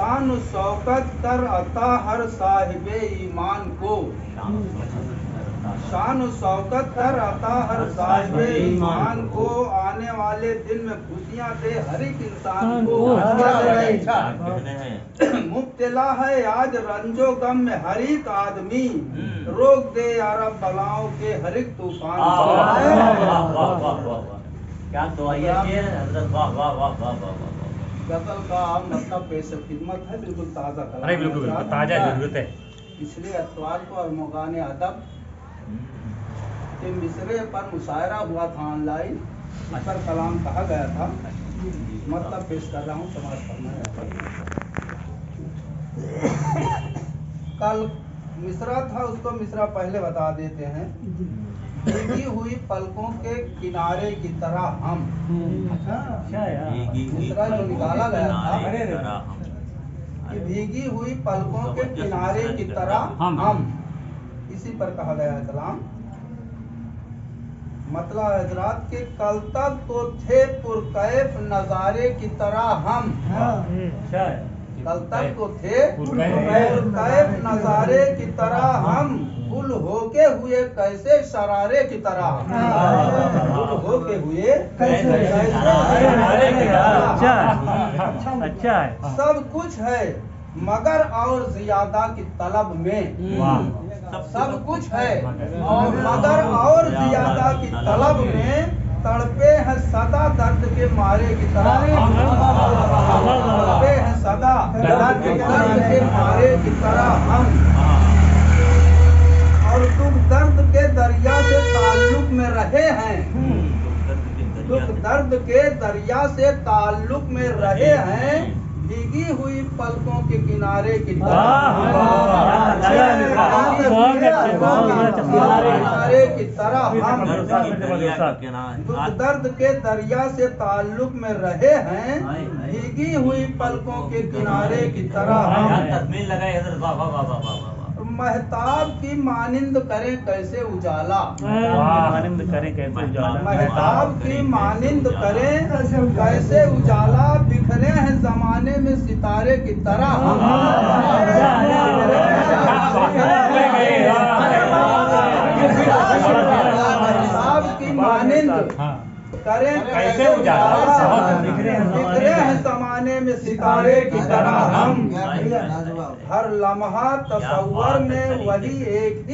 शान शौकत कर अता हर साहिबे ईमान को, शान शौकत कर अता हर साहिबे ईमान को, आने वाले दिन में खुशियां दे हर एक इंसान को। मुब्तला है आज रंजो गम में हर एक आदमी, रोक दे यारब बलाओं के हर एक तूफान को। क्या दुआ है हजरत, वाह वाह वाह वाह वाह वाह। गजल का मतलब पेश खिदमत है, बिल्कुल ताज़ा कलाम। अरे बिल्कुल ताज़ा जरूरत है। पिछले अतवार को अरमगान अदब के मिसरे पर मुशायरा हुआ था ऑनलाइन, इस पर कलाम कहा गया था, मतलब पेश कर रहा हूँ समाज फरमाया। कल मिसरा था, उसको मिसरा पहले बता देते हैं। भीगी हुई पलकों के किनारे की तरह हम, मिसरा जो निकाला गया था कि भीगी हुई पलकों के किनारे की तरह हम, इसी पर कहा गया है कलाम। मतलब हजरात के कल तक तो थे पुरकैफ नजारे की तरह हम, कल तक तो थे पुरकैफ नजारे की तरह हम, गुल होके हुए कैसे शरारे की तरह, गुल होके हुए कैसे शरारे की तरह। अच्छा है। सब कुछ है मगर और ज्यादा की तलब में, सब कुछ है और मगर और ज्यादा की तलब में, तड़पे हैं सदा दर्द के मारे की तरह, तड़पे हैं सदा दर्द के मारे की तरह हम, और दुख दर्द के दरिया से ताल्लुक में रहे हैं, दुख दर्द के दरिया से ताल्लुक में रहे हैं, भीगी हुई पलकों के किनारे की तरह, किनारे की तरह हम, दुख दर्द के दरिया से ताल्लुक में रहे हैं, भीगी हुई पलकों के किनारे की तरह हम। महताब की मानिंद करें कैसे उजाला, मानिंद करें कैसे उजाला, महताब की मानिंद करें कैसे उजाला, बिखरे हैं जमाने में सितारे की तरह हम, महताब की मानिंद करें कैसे उजाला, बिखरे हैं जमाने में सितारे की तरह हम, हर लम्हा तसव्वुर में वही एक ही